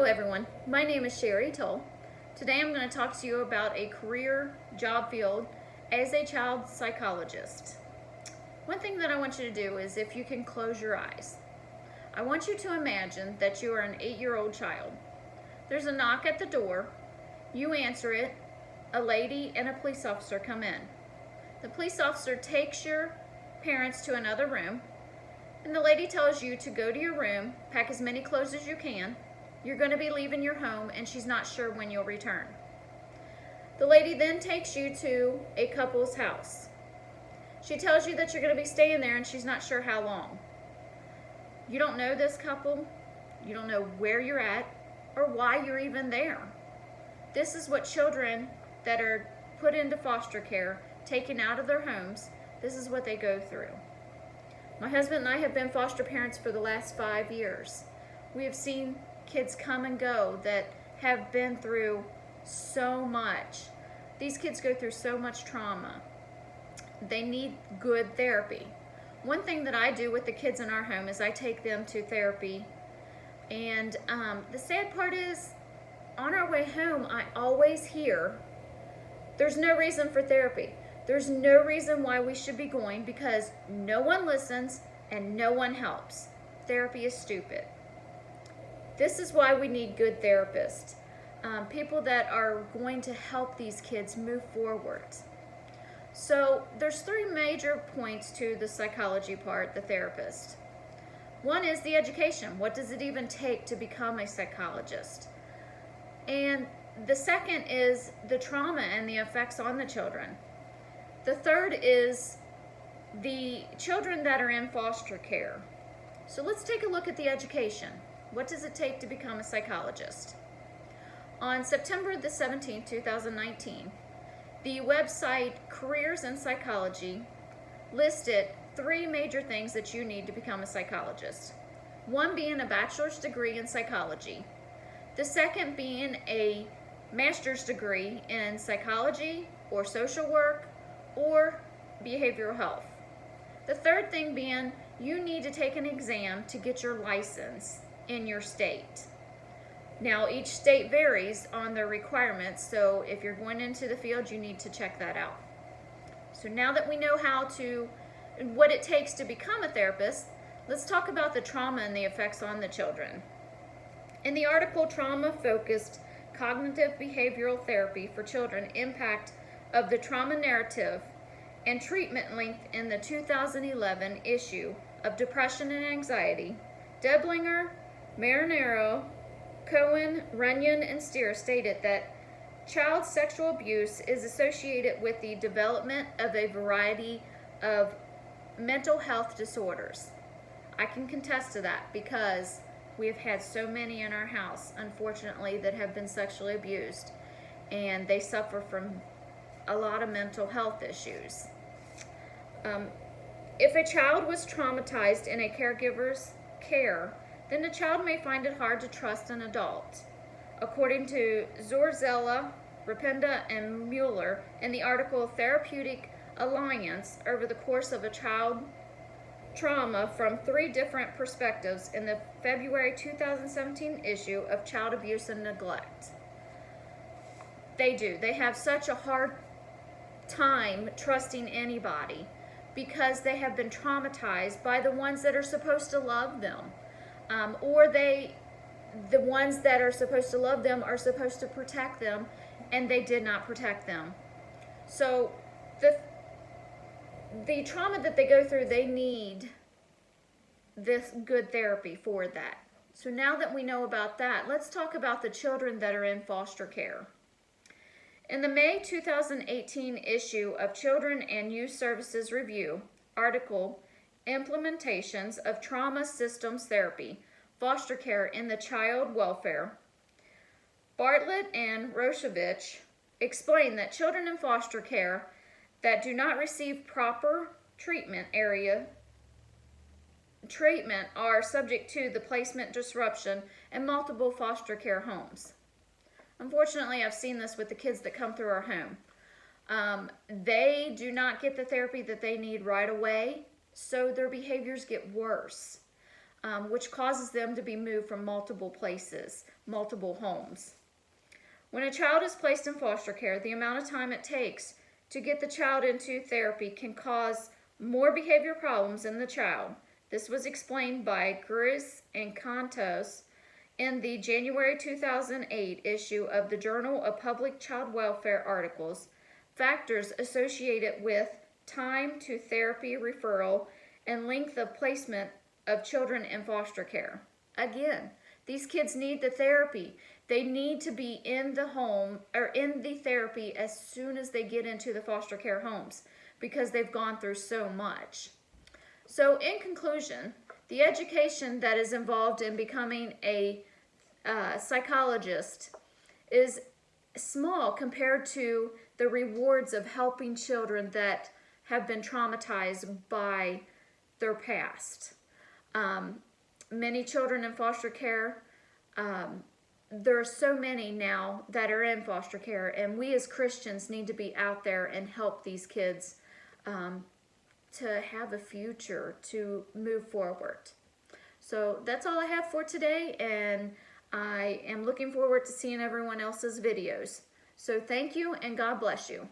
everyone, my name is Sherry Toll. Today I'm going to talk to you about a career job field as a child psychologist. One thing that I want you to do is, if you can close your eyes, I want you to imagine that you are an 8-year-old child. There's a knock at the door, you answer it, a lady and a police officer come in. The police officer takes your parents to another room, and the lady tells you to go to your room, pack as many clothes as you can. You're going to be leaving your home, and she's not sure when you'll return. The lady then takes you to a couple's house. She tells you that you're going to be staying there, and she's not sure how long. You don't know this couple. You don't know where you're at or why you're even there. This is what children that are put into foster care, taken out of their homes, this is what they go through. My husband and I have been foster parents for the last 5 years. We have seen kids come and go that have been through so much. These kids go through so much trauma. They need good therapy. One thing that I do with the kids in our home is I take them to therapy. And the sad part is, on our way home, I always hear, there's no reason for therapy. There's no reason why we should be going because no one listens and no one helps. Therapy is stupid. This is why we need good therapists. People that are going to help these kids move forward. So there's 3 major points to the psychology part, the therapist. One is the education. What does it even take to become a psychologist? And the second is the trauma and the effects on the children. The third is the children that are in foster care. So let's take a look at the education. What does it take to become a psychologist? On September the 17th, 2019, the website Careers in Psychology listed 3 major things that you need to become a psychologist. One being a bachelor's degree in psychology. The second being a master's degree in psychology or social work or behavioral health. The third thing being you need to take an exam to get your license in your state. Now each state varies on their requirements, so if you're going into the field you need to check that out. So now that we know what it takes to become a therapist, let's talk about the trauma and the effects on the children. In the article Trauma-Focused Cognitive Behavioral Therapy for Children, Impact of the Trauma Narrative and Treatment Length in the 2011 issue of Depression and Anxiety, Deblinger, Marinero, Cohen, Runyon, and Steer stated that child sexual abuse is associated with the development of a variety of mental health disorders. I can contest to that because we have had so many in our house, unfortunately, that have been sexually abused, and they suffer from a lot of mental health issues. If a child was traumatized in a caregiver's care, then the child may find it hard to trust an adult. According to Zorzella, Rapenda, and Mueller in the article Therapeutic Alliance over the course of a child trauma from 3 different perspectives in the February 2017 issue of Child Abuse and Neglect. They have such a hard time trusting anybody because they have been traumatized by the ones that are supposed to love them. The ones that are supposed to love them are supposed to protect them, and they did not protect them. So the trauma that they go through, they need this good therapy for that. So now that we know about that, let's talk about the children that are in foster care. In the May 2018 issue of Children and Youth Services Review, article Implementations of Trauma Systems Therapy, Foster Care in the Child Welfare, Bartlett and Roshovich explain that children in foster care that do not receive proper treatment are subject to the placement disruption in multiple foster care homes. Unfortunately, I've seen this with the kids that come through our home. They do not get the therapy that they need right away, so their behaviors get worse. which causes them to be moved from multiple places, multiple homes. When a child is placed in foster care, the amount of time it takes to get the child into therapy can cause more behavior problems in the child. This was explained by Gris and Contos in the January 2008 issue of the Journal of Public Child Welfare articles, factors associated with time to therapy referral and length of placement of children in foster care. Again, these kids need the therapy. They need to be in the home or in the therapy as soon as they get into the foster care homes because they've gone through so much. So in conclusion, the education that is involved in becoming a psychologist is small compared to the rewards of helping children that have been traumatized by their past. Many children in foster care, there are so many now that are in foster care, and we as Christians need to be out there and help these kids to have a future, to move forward. So that's all I have for today, and I am looking forward to seeing everyone else's videos. So thank you, and God bless you.